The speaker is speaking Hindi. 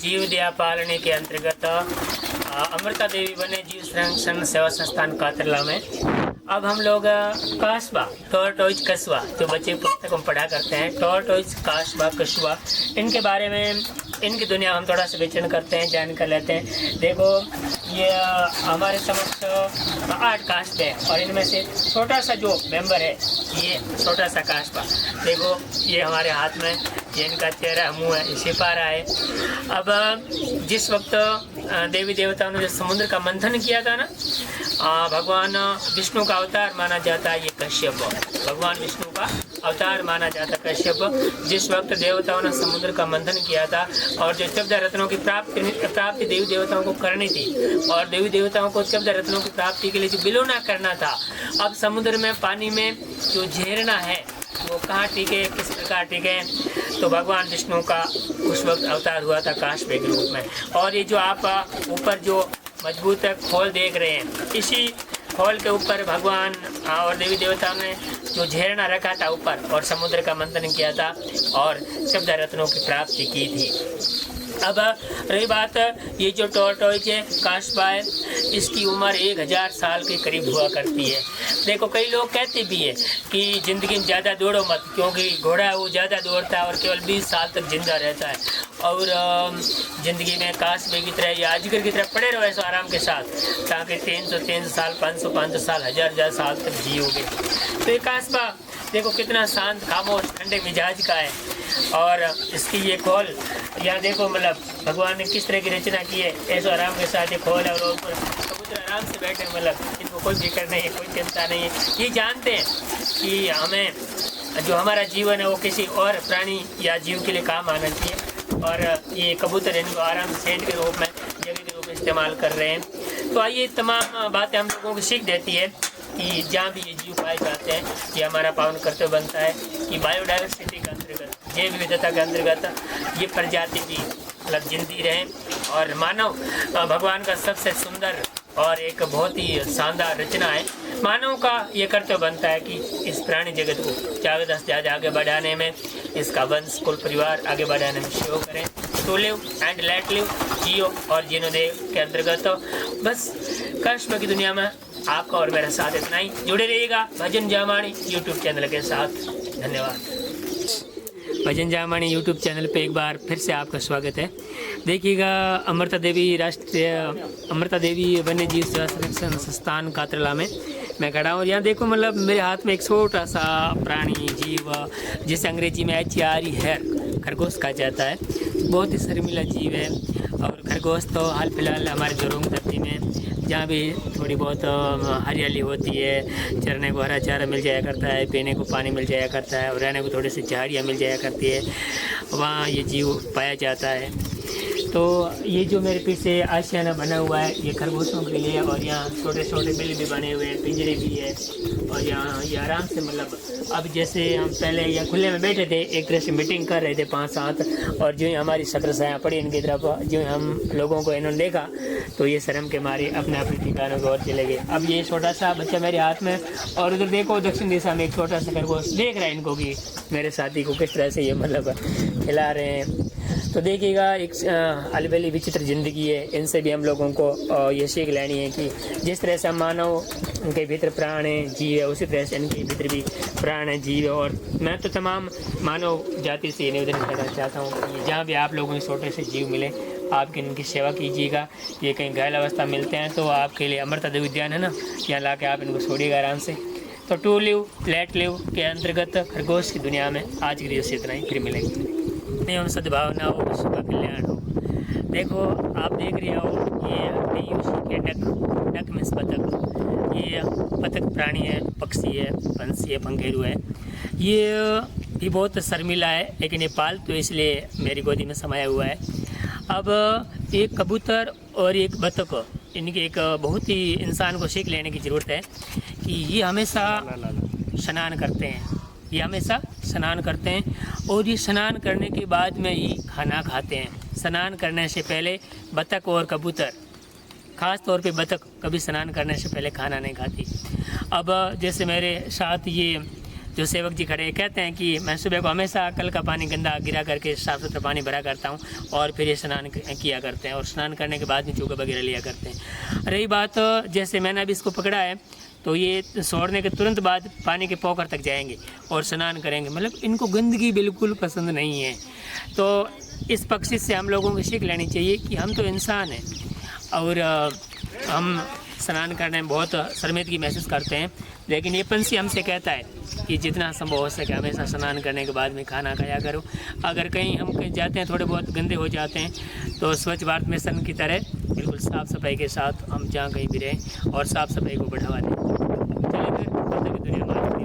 जीव दया पालने के अंतर्गत अमृता देवी वन्य जीव संरक्षण सेवा संस्थान कातरला में अब हम लोग कासबा टॉर्टोइज कछुआ, जो बच्चे पुस्तकों में पढ़ा करते हैं, टॉर्टोइज कासबा कछुआ, इनके बारे में, इनकी दुनिया हम थोड़ा सा विचरण करते हैं, जान कर लेते हैं। देखो ये हमारे समक्ष 8 कास्बे हैं और इनमें से छोटा सा जो मेंबर है ये छोटा सा कासबा। देखो ये हमारे हाथ में, ये इनका चेहरा मुँह है, ये छिपा रहा है। अब जिस वक्त देवी देवताओं ने जो समुद्र का मंथन किया था ना, भगवान विष्णु का अवतार माना जाता है ये कश्यप, भगवान विष्णु का अवतार माना जाता है कश्यप। जिस वक्त देवताओं ने समुद्र का मंथन किया था और जो 14 रत्नों की प्राप्ति देवी देवताओं को करनी थी और देवी देवताओं को 14 रत्नों की प्राप्ति के लिए जो विलोना करना था, अब समुद्र में पानी में जो झेरना है वो कहाँ टिके, किस प्रकार टिके, तो भगवान विष्णु का उस वक्त अवतार हुआ था काशबे के रूप में। और ये जो आप ऊपर जो मजबूत खोल देख रहे हैं, इसी खोल के ऊपर भगवान और देवी देवताओं ने जो झरना रखा था ऊपर और समुद्र का मंथन किया था और 14 रत्नों की प्राप्ति की थी। अब रही बात ये जो टॉर्टोइज है कासबा है, इसकी उम्र 1000 साल के करीब हुआ करती है। देखो कई लोग कहते भी है कि ज़िंदगी में ज़्यादा दौड़ो मत, क्योंकि घोड़ा है वो ज़्यादा दौड़ता है और केवल 20 साल तक जिंदा रहता है, और ज़िंदगी में कासबे की तरह या अजगर की तरह पड़े रहो ऐसा आराम के साथ, ताकि 300 साल 500 साल 1000 साल तक जियोगे। तो ये कासबा देखो कितना शांत, खामोश, ठंडे मिजाज का है। और इसकी ये खोल यहाँ देखो, मतलब भगवान ने किस तरह की रचना की है, ऐसा आराम के साथ ये खोल है और ऊपर कबूतर आराम से बैठे, मतलब इनको कोई फिक्र नहीं है, कोई चिंता नहीं है। ये जानते हैं कि हमें जो हमारा जीवन है वो किसी और प्राणी या जीव के लिए काम आना चाहिए, और ये कबूतर इनको आराम से सेठ के रूप में, जगह के रूप में इस्तेमाल कर रहे हैं। तो ये तमाम बातें हम लोगों को सीख देती है कि जहाँ भी ये जीव पाए जाते हैं, ये हमारा पावन कर्तव्य बनता है कि बायोडाइवर्सिटी के अंतर्गत, जैव विविधता के अंतर्गत ये प्रजाति भी मतलब जिंदी रहें। और मानव भगवान का सबसे सुंदर और एक बहुत ही शानदार रचना है। मानव का ये कर्तव्य बनता है कि इस प्राणी जगत को ज़्यादा से ज़्यादा आगे बढ़ाने में, इसका वंश कुल परिवार आगे बढ़ाने में सहयोग करें। To live and let live, जियो और जीनो दे के अंतर्गत बस काशबा की दुनिया में आपका और मेरा साथ इतना ही। जुड़े रहिएगा भजन जामाणी यूट्यूब चैनल के साथ। धन्यवाद। भजन जामाणी यूट्यूब चैनल पे एक बार फिर से आपका स्वागत है। देखिएगा अमृता देवी वन्य जीव सेवा संरक्षण संस्थान कातरला में मैं खड़ा हूँ। यहाँ देखो, मतलब मेरे हाथ में एक छोटा सा प्राणी जीव, जिसे अंग्रेजी में HERE है, खरगोश कहा जाता है। बहुत ही शर्मिला जीव है। और खरगोश तो हाल फिलहाल हमारे जोरोंग धरती में जहाँ भी थोड़ी बहुत हरियाली होती है, चरने को हरा चारा मिल जाया करता है, पीने को पानी मिल जाया करता है और रहने को थोड़ी सी झाड़ियाँ मिल जाया करती है, वहाँ ये जीव पाया जाता है। तो ये जो मेरे पीछे आशियाना बना हुआ है ये खरगोशों के लिए, और यहाँ छोटे छोटे बिल भी बने हुए हैं, पिंजरे भी है, और यहाँ ये आराम से, मतलब अब जैसे हम पहले यहाँ खुले में बैठे थे, एक तरह से मीटिंग कर रहे थे 5-7, और जो ही हमारी शक्ल साया पड़ी इनकी तरफ, जो हम लोगों को इन्होंने देखा तो ये शर्म के मारे अपने अपने ठिकानों को और चले गए। अब ये छोटा सा बच्चा मेरे हाथ में, और उधर देखो दक्षिण दिशा में एक छोटा सा खरगोश देख रहा है इनको कि मेरे साथी को किस तरह से ये मतलब खिला रहे हैं। तो देखिएगा एक अलबेली विचित्र ज़िंदगी है। इनसे भी हम लोगों को ये सीख लेनी है कि जिस तरह से हम मानव उनके भीतर प्राण है, जीव है, उसी तरह से इनके भीतर भी प्राण है, जीव है। और मैं तो तमाम मानव जाति से निवेदन करना चाहता हूँ कि जहाँ भी आप लोगों को छोटे से जीव मिले, आप इनकी सेवा कीजिएगा। ये कहीं घायल अवस्था मिलते हैं तो आपके लिए अमृता देवी उद्यान है ना, यहाँ ला के आप इनको छोड़िएगा आराम से। तो टू लिव लेट लिव के अंतर्गत खरगोश की दुनिया में आज के दिवस इतना ही, फिर मिलेंगे। एवं सद्भावना हो, विश्व का कल्याण हो। देखो आप देख रहे हो ये उसी के डक में बतख, ये बतख प्राणी है, पक्षी है, पंछी है, पंखेरु है। ये भी बहुत शर्मिला है, लेकिन ये पालतू इसलिए मेरी गोदी में समाया हुआ है। अब एक कबूतर और एक बतख, इनकी एक बहुत ही इंसान को सीख लेने की ज़रूरत है कि ये हमेशा स्नान करते हैं, ये हमेशा स्नान करते हैं, और ये स्नान करने के बाद में ही खाना खाते हैं। स्नान करने से पहले बतख और कबूतर, ख़ास तौर पे बतख, कभी स्नान करने से पहले खाना नहीं खाती। अब जैसे मेरे साथ ये जो सेवक जी खड़े कहते हैं कि मैं सुबह को हमेशा कल का पानी गंदा गिरा करके साफ़ सुथरा पानी भरा करता हूँ और फिर ये स्नान किया करते हैं, और स्नान करने के बाद में चूका वगैरह लिया करते हैं। रही बात जैसे मैंने अभी इसको पकड़ा है, तो ये छोड़ने के तुरंत बाद पानी के पोखर तक जाएंगे और स्नान करेंगे, मतलब इनको गंदगी बिल्कुल पसंद नहीं है। तो इस पक्षी से हम लोगों को सीख लेनी चाहिए कि हम तो इंसान हैं और हम स्नान करने में बहुत शर्मिंदगी महसूस करते हैं, लेकिन ये पंछी हमसे कहता है कि जितना संभव हो सके हमेशा स्नान करने के बाद में खाना खाया करो। अगर कहीं हम कहीं जाते हैं थोड़े बहुत गंदे हो जाते हैं तो स्वच्छ भारत मिशन की तरह बिल्कुल साफ़ सफाई के साथ हम जहाँ कहीं भी रहें और साफ़ सफाई को बढ़ावा दें। चलिए फिर दुनिया में